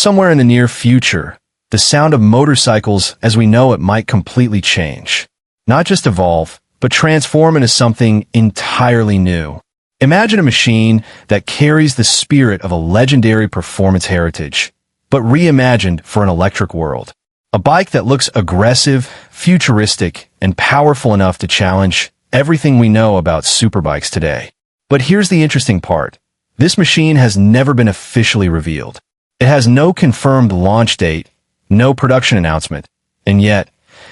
somewhere in the near future, the sound of motorcycles as we know it might completely change. Not just evolve, but transform into something entirely new. Imagine a machine that carries the spirit of a legendary performance heritage, but reimagined for an electric world. A bike that looks aggressive, futuristic, and powerful enough to challenge everything we know about superbikes today. But here's the interesting part. This machine has never been officially revealed. It has no confirmed launch date, no production announcement, and yet,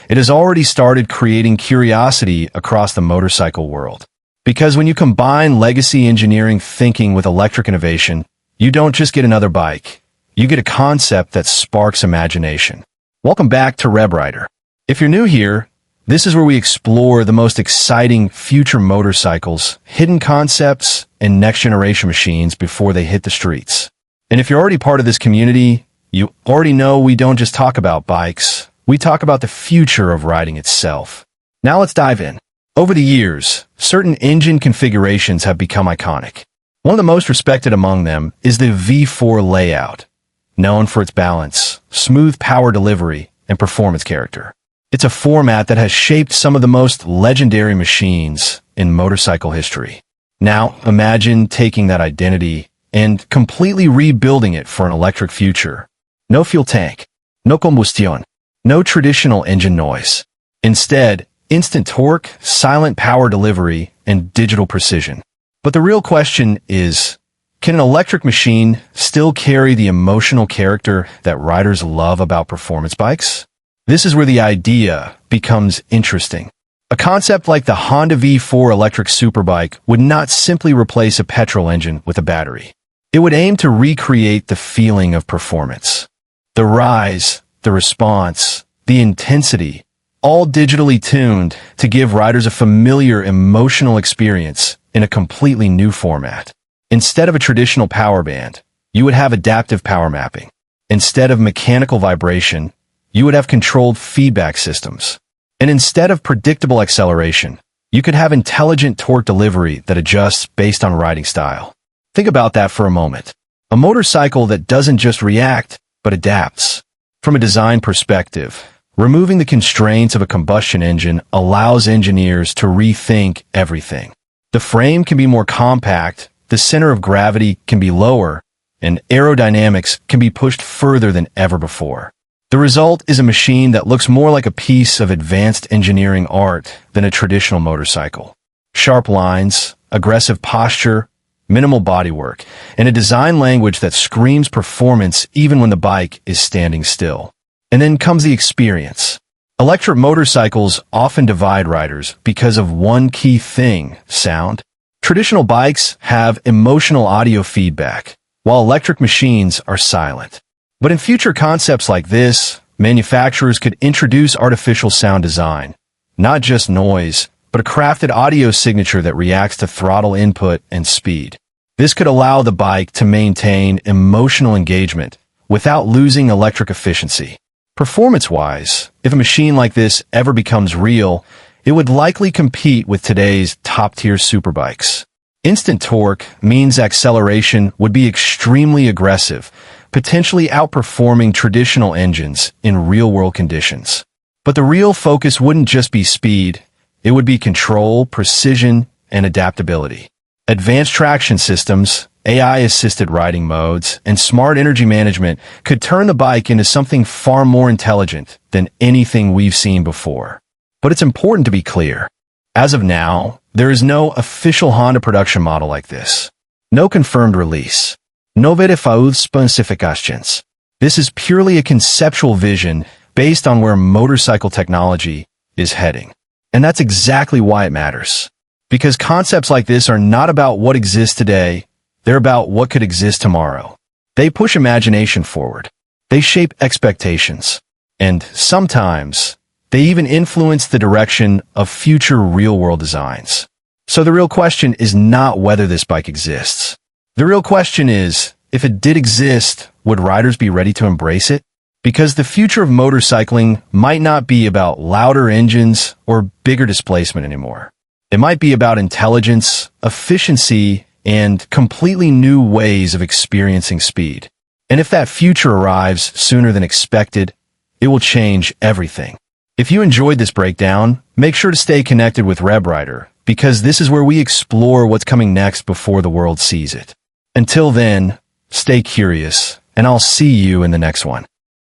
it has already started creating curiosity across the motorcycle world. Because when you combine legacy engineering thinking with electric innovation, you don't just get another bike. You get a concept that sparks imagination. Welcome back to RevRider. If you're new here, this is where we explore the most exciting future motorcycles, hidden concepts, and next-generation machines before they hit the streets. And if you're already part of this community, you already know we don't just talk about bikes, we talk about the future of riding itself. Now let's dive in. Over the years, certain engine configurations have become iconic. One of the most respected among them is the V4 layout, known for its balance, smooth power delivery, and performance character. It's a format that has shaped some of the most legendary machines in motorcycle history. Now, imagine taking that identity and completely rebuilding it for an electric future. No fuel tank, no combustion, no traditional engine noise. Instead, instant torque, silent power delivery, and digital precision. But the real question is, can an electric machine still carry the emotional character that riders love about performance bikes? This is where the idea becomes interesting. A concept like the Honda V4 electric superbike would not simply replace a petrol engine with a battery. It would aim to recreate the feeling of performance. The rise, the response, the intensity, all digitally tuned to give riders a familiar emotional experience in a completely new format. Instead of a traditional power band, you would have adaptive power mapping. Instead of mechanical vibration, you would have controlled feedback systems. And instead of predictable acceleration, you could have intelligent torque delivery that adjusts based on riding style. Think about that for a moment. A motorcycle that doesn't just react, but adapts. From a design perspective, removing the constraints of a combustion engine allows engineers to rethink everything. The frame can be more compact, the center of gravity can be lower, and aerodynamics can be pushed further than ever before. The result is a machine that looks more like a piece of advanced engineering art than a traditional motorcycle. Sharp lines, aggressive posture, minimal bodywork, and a design language that screams performance even when the bike is standing still. And then comes the experience. Electric motorcycles often divide riders because of one key thing, sound. Traditional bikes have emotional audio feedback, while electric machines are silent. But in future concepts like this, manufacturers could introduce artificial sound design, not just noise, but a crafted audio signature that reacts to throttle input and speed. This could allow the bike to maintain emotional engagement without losing electric efficiency. Performance-wise, if a machine like this ever becomes real, it would likely compete with today's top-tier superbikes. Instant torque means acceleration would be extremely aggressive, potentially outperforming traditional engines in real-world conditions. But the real focus wouldn't just be speed, it would be control, precision, and adaptability. Advanced traction systems, AI-assisted riding modes, and smart energy management could turn the bike into something far more intelligent than anything we've seen before. But it's important to be clear. As of now, there is no official Honda production model like this. No confirmed release. No verificadas especificações. This is purely a conceptual vision based on where motorcycle technology is heading. And that's exactly why it matters. Because concepts like this are not about what exists today, they're about what could exist tomorrow. They push imagination forward. They shape expectations. And sometimes, they even influence the direction of future real-world designs. So the real question is not whether this bike exists. The real question is, if it did exist, would riders be ready to embrace it? Because the future of motorcycling might not be about louder engines or bigger displacement anymore. It might be about intelligence, efficiency, and completely new ways of experiencing speed. And if that future arrives sooner than expected, it will change everything. If you enjoyed this breakdown, make sure to stay connected with RebWriter, because this is where we explore what's coming next before the world sees it. Until then, stay curious, and I'll see you in the next one.